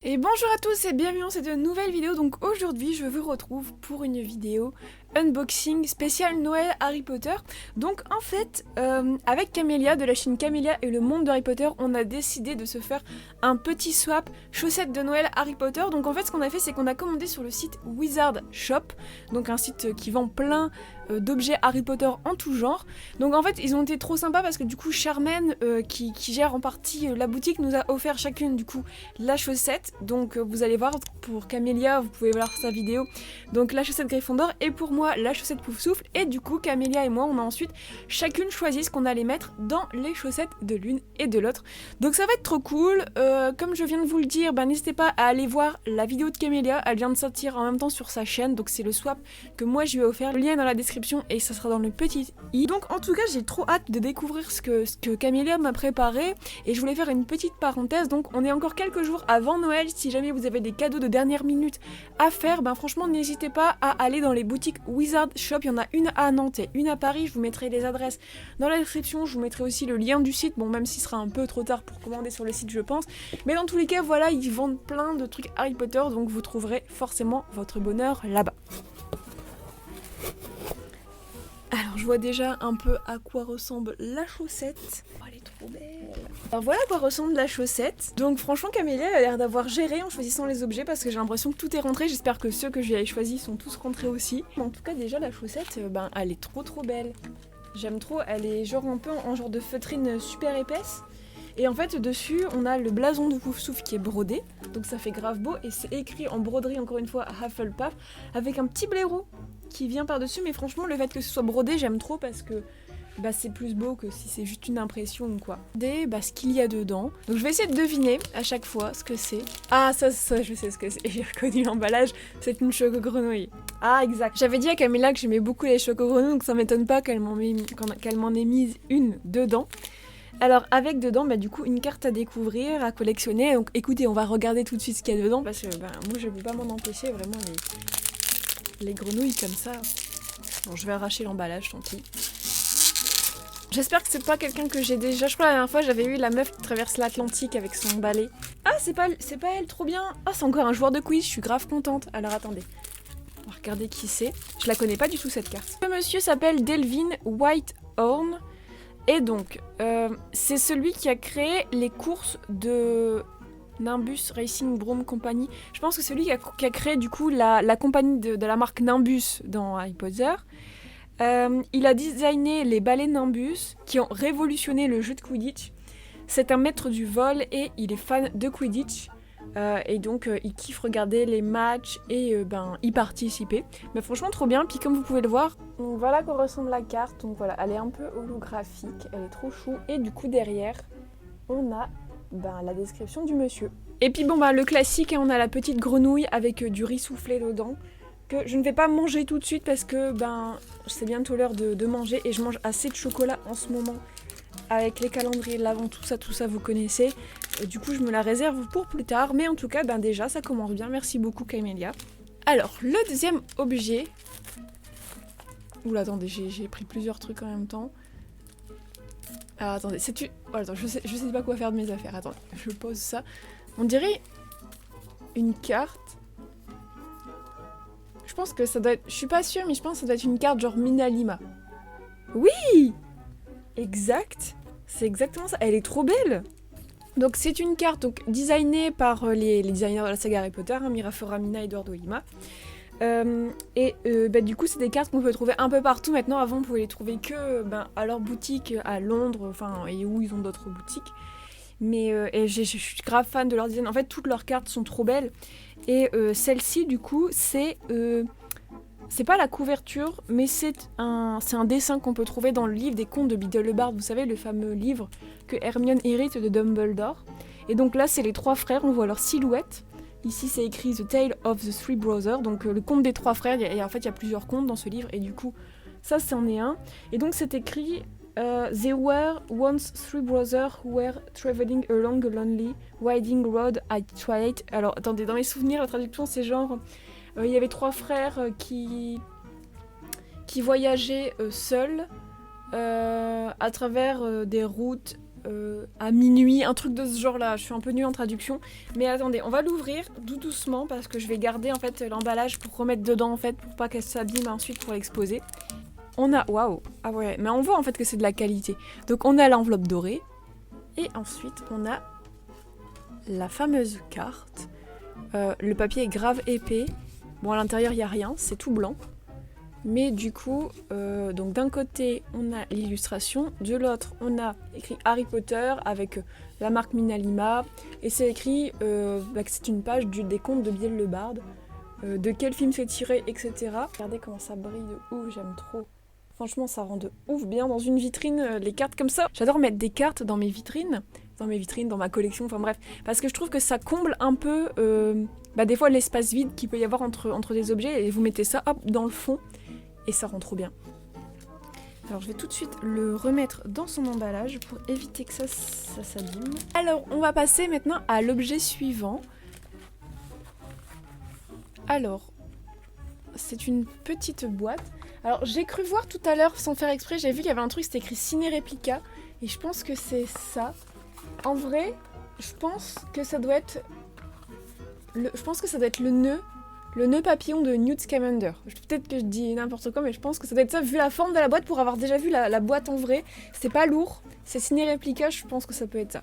Et bonjour à tous et bienvenue dans cette nouvelle vidéo. Donc aujourd'hui je vous retrouve pour une vidéo unboxing spécial Noël Harry Potter. Donc en fait avec Camélia de la chaîne Camélia et le monde de Harry Potter, on a décidé de se faire un petit swap chaussettes de Noël Harry Potter. Donc en fait ce qu'on a fait, c'est qu'on a commandé sur le site Wizard Shop, donc un site qui vend plein d'objets Harry Potter en tout genre. Donc en fait ils ont été trop sympas parce que du coup Charmaine qui gère en partie la boutique nous a offert chacune du coup la chaussette. Donc vous allez voir, pour Camélia vous pouvez voir sa vidéo, donc la chaussette Gryffondor, et pour moi la chaussette Poufsouffle. Et du coup Camélia et moi on a ensuite chacune choisi ce qu'on allait mettre dans les chaussettes de l'une et de l'autre. Donc ça va être trop cool. Comme je viens de vous le dire, n'hésitez pas à aller voir la vidéo de Camélia, elle vient de sortir en même temps sur sa chaîne, donc c'est le swap que moi je lui ai offert. Le lien est dans la description et ça sera dans le petit i. Donc en tout cas j'ai trop hâte de découvrir ce que Camélia m'a préparé, et je voulais faire une petite parenthèse. Donc on est encore quelques jours avant Noël. Si jamais vous avez des cadeaux de dernière minute à faire, franchement n'hésitez pas à aller dans les boutiques Wizard Shop. Il y en a une à Nantes et une à Paris, je vous mettrai les adresses dans la description, je vous mettrai aussi le lien du site, bon même s'il sera un peu trop tard pour commander sur le site je pense, mais dans tous les cas voilà, ils vendent plein de trucs Harry Potter, donc vous trouverez forcément votre bonheur là-bas. Alors je vois déjà un peu à quoi ressemble la chaussette. Oh, elle est trop belle. Alors voilà à quoi ressemble la chaussette. Donc franchement Camélia a l'air d'avoir géré en choisissant les objets, parce que j'ai l'impression que tout est rentré. J'espère que ceux que je lui ai choisis sont tous rentrés aussi. Mais en tout cas déjà la chaussette, elle est trop belle. J'aime trop, elle est genre un peu en genre de feutrine super épaisse. Et en fait dessus on a le blason de Poufsouffle qui est brodé, donc ça fait grave beau, et c'est écrit en broderie encore une fois Hufflepuff avec un petit blaireau qui vient par dessus. Mais franchement le fait que ce soit brodé j'aime trop, parce que c'est plus beau que si c'est juste une impression ou quoi. Ce qu'il y a dedans. Donc je vais essayer de deviner à chaque fois ce que c'est. Ah ça je sais ce que c'est, j'ai reconnu l'emballage, c'est une choco-grenouille. Ah exact. J'avais dit à Camélia que j'aimais beaucoup les choco-grenouilles, donc ça m'étonne pas qu'elle m'en ait mise une dedans. Alors avec dedans du coup une carte à découvrir, à collectionner. Donc écoutez, on va regarder tout de suite ce qu'il y a dedans, parce que moi je peux pas m'en empêcher, vraiment les grenouilles comme ça. Bon, je vais arracher l'emballage, tant pis. J'espère que c'est pas quelqu'un que j'ai déjà. Je crois la dernière fois j'avais eu la meuf qui traverse l'Atlantique avec son balai. Ah c'est pas elle, trop bien. Ah c'est encore un joueur de quiz, je suis grave contente. Alors attendez, on va regarder qui c'est. Je la connais pas du tout cette carte. Le monsieur s'appelle Delvin Whitehorn. Et donc, c'est celui qui a créé les courses de Nimbus Racing Broom Company. Je pense que c'est celui qui a créé du coup la compagnie de la marque Nimbus dans Harry Potter. Il a designé les balais Nimbus qui ont révolutionné le jeu de Quidditch. C'est un maître du vol et il est fan de Quidditch. Et donc il kiffe regarder les matchs et y participer. Mais franchement trop bien. Puis comme vous pouvez le voir, voilà à quoi ressemble la carte. Donc voilà, elle est un peu holographique, elle est trop chou. Et du coup derrière, on a la description du monsieur. Et puis le classique, on a la petite grenouille avec du riz soufflé dedans, que je ne vais pas manger tout de suite parce que c'est bientôt l'heure de manger, et je mange assez de chocolat en ce moment. Avec les calendriers de l'Avent, tout ça vous connaissez. Du coup je me la réserve pour plus tard, mais en tout cas déjà ça commence bien, merci beaucoup Camélia. Alors le deuxième objet... Oula attendez, j'ai pris plusieurs trucs en même temps. Alors attendez, attends, je sais pas quoi faire de mes affaires, attendez, je pose ça. On dirait une carte. Je pense que ça doit être... Je suis pas sûre, mais je pense que ça doit être une carte genre Minalima. Oui, exact. C'est exactement ça, elle est trop belle. Donc c'est une carte designée par les designers de la saga Harry Potter, Mira Foramina et Eduardo Lima. Du coup c'est des cartes qu'on peut trouver un peu partout maintenant. Avant on pouvait les trouver que à leur boutique à Londres, et où ils ont d'autres boutiques. Mais je suis grave fan de leur design. En fait toutes leurs cartes sont trop belles. Et celle-ci du coup c'est pas la couverture, mais c'est un dessin qu'on peut trouver dans le livre des contes de Biddelbard, vous savez, le fameux livre que Hermione hérite de Dumbledore. Et donc là, c'est les trois frères, on voit leur silhouette. Ici, c'est écrit The Tale of the Three Brothers, donc le conte des trois frères. En fait, il y a plusieurs contes dans ce livre, et du coup, ça, c'en est un. Et donc, c'est écrit There were once three brothers who were traveling along a lonely, winding road at twilight. Alors, attendez, dans mes souvenirs, la traduction, c'est genre... Il y avait trois frères qui voyageaient seuls à travers des routes à minuit, un truc de ce genre là. Je suis un peu nulle en traduction. Mais attendez, on va l'ouvrir doucement parce que je vais garder en fait l'emballage pour remettre dedans en fait pour pas qu'elle s'abîme ensuite pour l'exposer. On a, waouh, ah ouais, mais on voit en fait que c'est de la qualité. Donc on a l'enveloppe dorée et ensuite on a la fameuse carte. Le papier est grave épais. Bon, à l'intérieur il y a rien, c'est tout blanc. Mais du coup, donc d'un côté on a l'illustration, de l'autre on a écrit Harry Potter avec la marque Minalima, et c'est écrit que c'est une page des contes de Biel le Barde, de quel film c'est tiré, etc. Regardez comment ça brille de ouf, j'aime trop. Franchement ça rend de ouf bien dans une vitrine, les cartes comme ça. J'adore mettre des cartes dans mes vitrines, dans ma collection, enfin bref, parce que je trouve que ça comble un peu des fois l'espace vide qu'il peut y avoir entre des objets, et vous mettez ça hop dans le fond. Et ça rend trop bien. Alors je vais tout de suite le remettre dans son emballage pour éviter que ça s'abîme. Alors on va passer maintenant à l'objet suivant. Alors, c'est une petite boîte. Alors j'ai cru voir tout à l'heure, sans faire exprès, j'ai vu qu'il y avait un truc, c'était écrit Ciné Réplica. Et je pense que c'est ça. En vrai, je pense que ça doit être le nœud. Le nœud papillon de Newt Scamander. Peut-être que je dis n'importe quoi, mais je pense que ça doit être ça, vu la forme de la boîte, pour avoir déjà vu la boîte en vrai. C'est pas lourd, c'est signé réplica, je pense que ça peut être ça.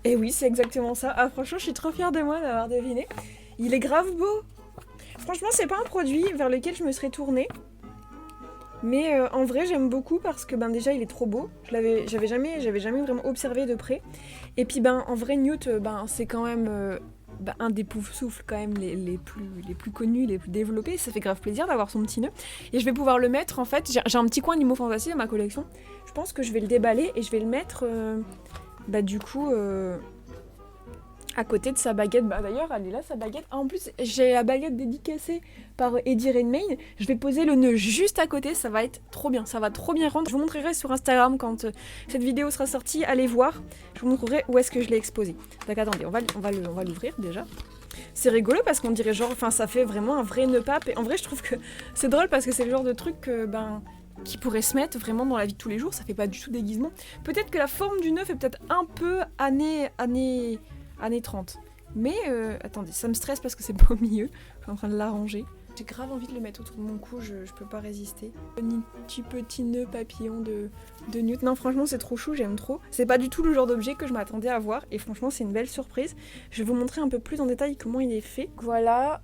Et oui, c'est exactement ça. Ah, franchement, je suis trop fière de moi d'avoir deviné. Il est grave beau. Franchement, c'est pas un produit vers lequel je me serais tournée. Mais en vrai, j'aime beaucoup parce que déjà, il est trop beau. J'avais jamais vraiment observé de près. Et puis, en vrai, Newt, c'est quand même... un des Poufsouffles quand même les plus connus, les plus développés. Ça fait grave plaisir d'avoir son petit nœud. Et je vais pouvoir le mettre, en fait, j'ai un petit coin Animaux Fantastiques dans ma collection. Je pense que je vais le déballer et je vais le mettre à côté de sa baguette. D'ailleurs, elle est là, sa baguette. Ah, en plus, j'ai la baguette dédicacée par Eddie Redmayne. Je vais poser le nœud juste à côté, ça va être trop bien. Ça va trop bien rendre. Je vous montrerai sur Instagram quand cette vidéo sera sortie. Allez voir. Je vous montrerai où est-ce que je l'ai exposé. Donc attendez, on va l'ouvrir déjà. C'est rigolo parce qu'on dirait ça fait vraiment un vrai nœud pape. Et en vrai, je trouve que c'est drôle parce que c'est le genre de truc qui pourrait se mettre vraiment dans la vie de tous les jours. Ça fait pas du tout déguisement. Peut-être que la forme du nœud fait peut-être un peu années 30. Mais attendez, ça me stresse parce que c'est pas au milieu. Je suis en train de l'arranger. J'ai grave envie de le mettre autour de mon cou, je peux pas résister. Petit nœud papillon de Newt. Non, franchement, c'est trop chou, j'aime trop. C'est pas du tout le genre d'objet que je m'attendais à voir. Et franchement, c'est une belle surprise. Je vais vous montrer un peu plus en détail comment il est fait. Voilà,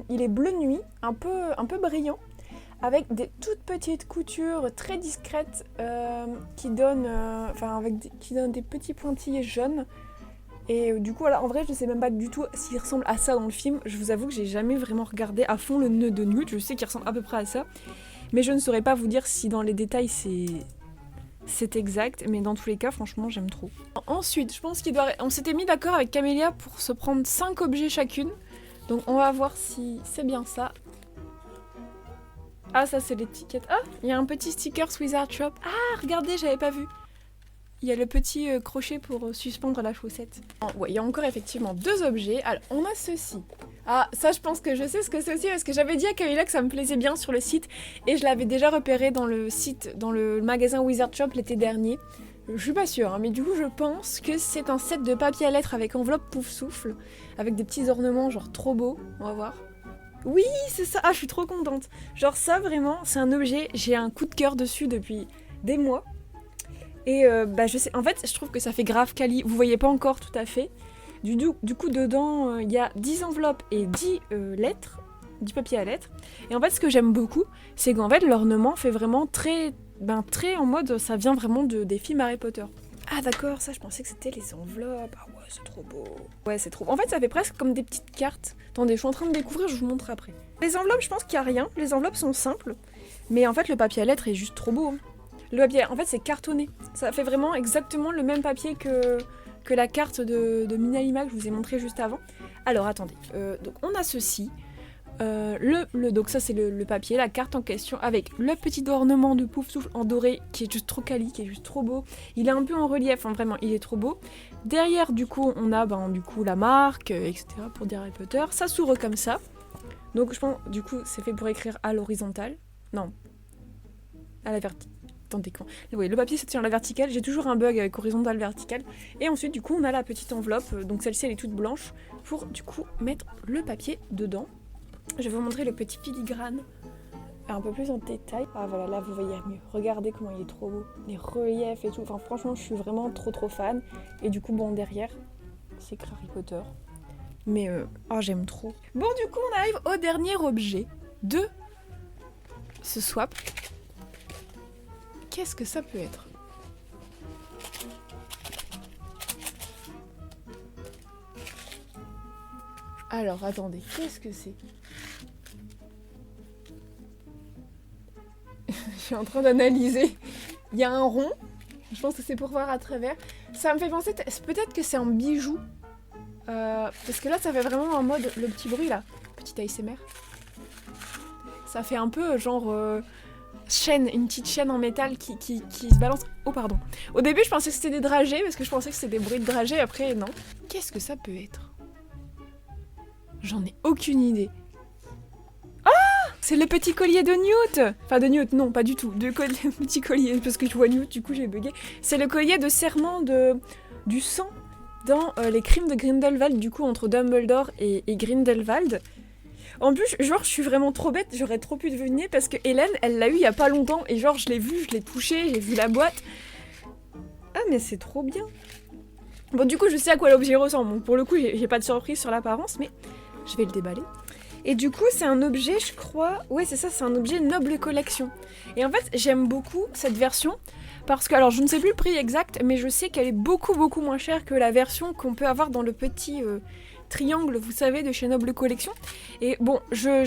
il est bleu nuit, un peu brillant, avec des toutes petites coutures très discrètes qui donnent des petits pointillés jaunes. Et du coup, en vrai, je sais même pas du tout s'il ressemble à ça dans le film. Je vous avoue que j'ai jamais vraiment regardé à fond le nœud de Newt. Je sais qu'il ressemble à peu près à ça. Mais je ne saurais pas vous dire si dans les détails c'est exact. Mais dans tous les cas, franchement, j'aime trop. Ensuite, je pense on s'était mis d'accord avec Camélia pour se prendre 5 objets chacune. Donc on va voir si c'est bien ça. Ah, ça c'est l'étiquette. Ah, il y a un petit sticker Wizard Shop. Ah, regardez, j'avais pas vu. Il y a le petit crochet pour suspendre la chaussette. Ouais, il y a encore effectivement 2 objets. Alors, on a ceci. Ah, ça, je pense que je sais ce que c'est aussi, parce que j'avais dit à Camilla que ça me plaisait bien sur le site, et je l'avais déjà repéré dans le magasin Wizard Shop l'été dernier. Je suis pas sûre, mais du coup, je pense que c'est un set de papier à lettres avec enveloppe Poufsouffle, avec des petits ornements, genre trop beaux. On va voir. Oui, c'est ça. Ah, je suis trop contente. Genre ça, vraiment, c'est un objet, j'ai un coup de cœur dessus depuis des mois. Et je sais, en fait, je trouve que ça fait grave quali. Vous voyez pas encore tout à fait. Du coup, dedans, il y a 10 enveloppes et 10 lettres, 10 papiers à lettres. Et en fait, ce que j'aime beaucoup, c'est qu'en fait, l'ornement fait vraiment très en mode, ça vient vraiment des films Harry Potter. Ah d'accord, ça, je pensais que c'était les enveloppes. Ah ouais, c'est trop beau. Ouais, c'est trop beau. En fait, ça fait presque comme des petites cartes. Attendez, je suis en train de découvrir, je vous montre après. Les enveloppes, je pense qu'il n'y a rien. Les enveloppes sont simples. Mais en fait, le papier à lettres est juste trop beau. Hein. Le papier, en fait, c'est cartonné. Ça fait vraiment exactement le même papier que la carte de Minalima que je vous ai montré juste avant. Alors, attendez. Donc, on a ceci. Donc ça, c'est le papier, la carte en question, avec le petit ornement de Poufsouffle en doré, qui est juste trop quali, qui est juste trop beau. Il est un peu en relief, hein, vraiment, il est trop beau. Derrière, du coup, on a la marque, etc. pour dire Harry Potter. Ça s'ouvre comme ça. Donc, je pense, du coup, c'est fait pour écrire à l'horizontale. Non. À la verticale. attendez, quand... Oui, le papier se tient à la verticale, j'ai toujours un bug avec horizontal vertical. Et ensuite, du coup, on a la petite enveloppe, donc celle-ci, elle est toute blanche, pour, du coup, mettre le papier dedans. Je vais vous montrer le petit filigrane un peu plus en détail. Ah voilà, là vous voyez mieux. Regardez comment il est trop beau. Les reliefs et tout. Enfin franchement, je suis vraiment trop fan. Et du coup, bon, derrière, c'est écrit Harry Potter. Mais j'aime trop. Bon, du coup, on arrive au dernier objet de ce swap. Qu'est-ce que ça peut être? Alors, attendez, qu'est-ce que c'est? Je suis en train d'analyser. Il y a un rond. Je pense que c'est pour voir à travers. Ça me fait penser... Peut-être que c'est un bijou. Parce que là, ça fait vraiment en mode... Le petit bruit, là. Petit ASMR. Ça fait un peu genre... chaîne. Une petite chaîne en métal qui se balance. Oh, pardon. Au début, je pensais que c'était des dragées. Parce que je pensais que c'était des bruits de dragées. Après, non. Qu'est-ce que ça peut être? J'en ai aucune idée. C'est le petit collier de Newt. Enfin de Newt, non, pas du tout. Petit collier, parce que je vois Newt, du coup j'ai bugué. C'est le collier de serment du sang dans les crimes de Grindelwald, du coup entre Dumbledore et Grindelwald. En plus, genre je suis vraiment trop bête, j'aurais trop pu deviner parce que Hélène, elle l'a eu il y a pas longtemps et genre je l'ai vu, je l'ai touché, j'ai vu la boîte. Ah mais c'est trop bien. Bon du coup je sais à quoi l'objet ressemble, donc pour le coup j'ai pas de surprise sur l'apparence, mais je vais le déballer. Et du coup, c'est un objet, je crois... Ouais, c'est ça, c'est un objet Noble Collection. Et en fait, j'aime beaucoup cette version, parce que, alors, je ne sais plus le prix exact, mais je sais qu'elle est beaucoup moins chère que la version qu'on peut avoir dans le petit triangle, vous savez, de chez Noble Collection. Et bon, j'ai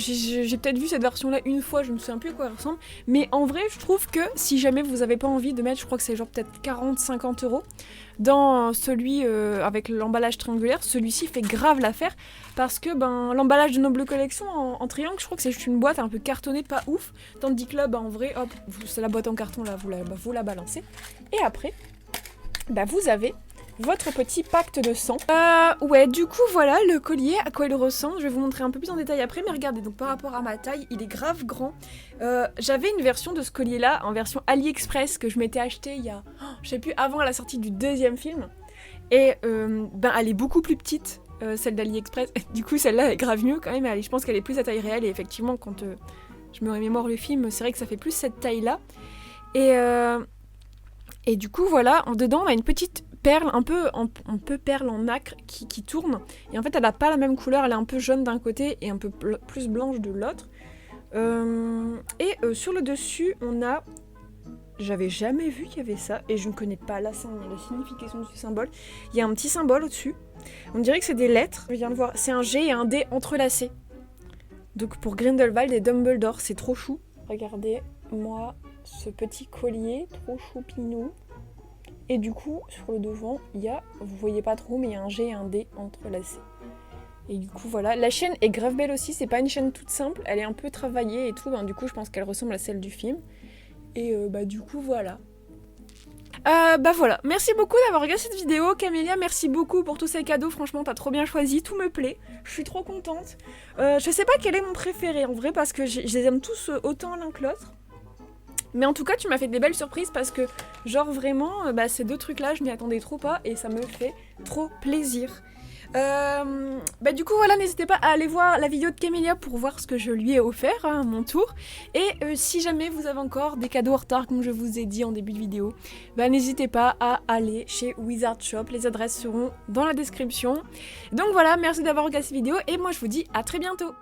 peut-être vu cette version-là une fois, je me souviens plus à quoi elle ressemble, mais en vrai, je trouve que si jamais vous avez pas envie de mettre, je crois que c'est genre peut-être 40-50 € dans celui avec l'emballage triangulaire, celui-ci fait grave l'affaire, parce que l'emballage de Noble Collection en triangle, je crois que c'est juste une boîte un peu cartonnée, pas ouf, tandis que là, en vrai, hop, c'est la boîte en carton, là, vous la balancez, et après, vous avez votre petit pacte de sang. Ouais, du coup, voilà le collier, à quoi il ressemble. Je vais vous montrer un peu plus en détail après, mais regardez, donc par rapport à ma taille, il est grave grand. J'avais une version de ce collier-là, en version AliExpress, que je m'étais acheté il y a, je sais plus, avant la sortie du deuxième film. Et elle est beaucoup plus petite, celle d'AliExpress. Du coup, celle-là est grave mieux quand même. Je pense qu'elle est plus à taille réelle. Et effectivement, quand je me remémore le film, c'est vrai que ça fait plus cette taille-là. Et du coup, voilà, dedans, on a une petite perle, un peu perle en nacre qui tourne. Et en fait, elle n'a pas la même couleur, elle est un peu jaune d'un côté et un peu plus blanche de l'autre. Sur le dessus, on a... J'avais jamais vu qu'il y avait ça, et je ne connais pas la signification de ce symbole. Il y a un petit symbole au-dessus. On dirait que c'est des lettres, je viens de voir. C'est un G et un D entrelacés. Donc pour Grindelwald et Dumbledore, c'est trop chou. Regardez-moi ce petit collier, trop choupinou. Et du coup, sur le devant, il y a, vous voyez pas trop, mais il y a un G et un D entrelacés. Et du coup, voilà. La chaîne est grave belle aussi, c'est pas une chaîne toute simple, elle est un peu travaillée et tout. Du coup, je pense qu'elle ressemble à celle du film. Et du coup, voilà. Voilà. Merci beaucoup d'avoir regardé cette vidéo. Camélia, merci beaucoup pour tous ces cadeaux. Franchement, t'as trop bien choisi. Tout me plaît. Je suis trop contente. Je sais pas quel est mon préféré, en vrai, parce que je les aime tous autant l'un que l'autre. Mais en tout cas, tu m'as fait des belles surprises parce que, genre, vraiment, ces deux trucs-là, je m'y attendais trop pas et ça me fait trop plaisir. Du coup, voilà, n'hésitez pas à aller voir la vidéo de Camélia pour voir ce que je lui ai offert à mon tour. Et si jamais vous avez encore des cadeaux en retard, comme je vous ai dit en début de vidéo, n'hésitez pas à aller chez Wizard Shop. Les adresses seront dans la description. Donc voilà, merci d'avoir regardé cette vidéo et moi je vous dis à très bientôt.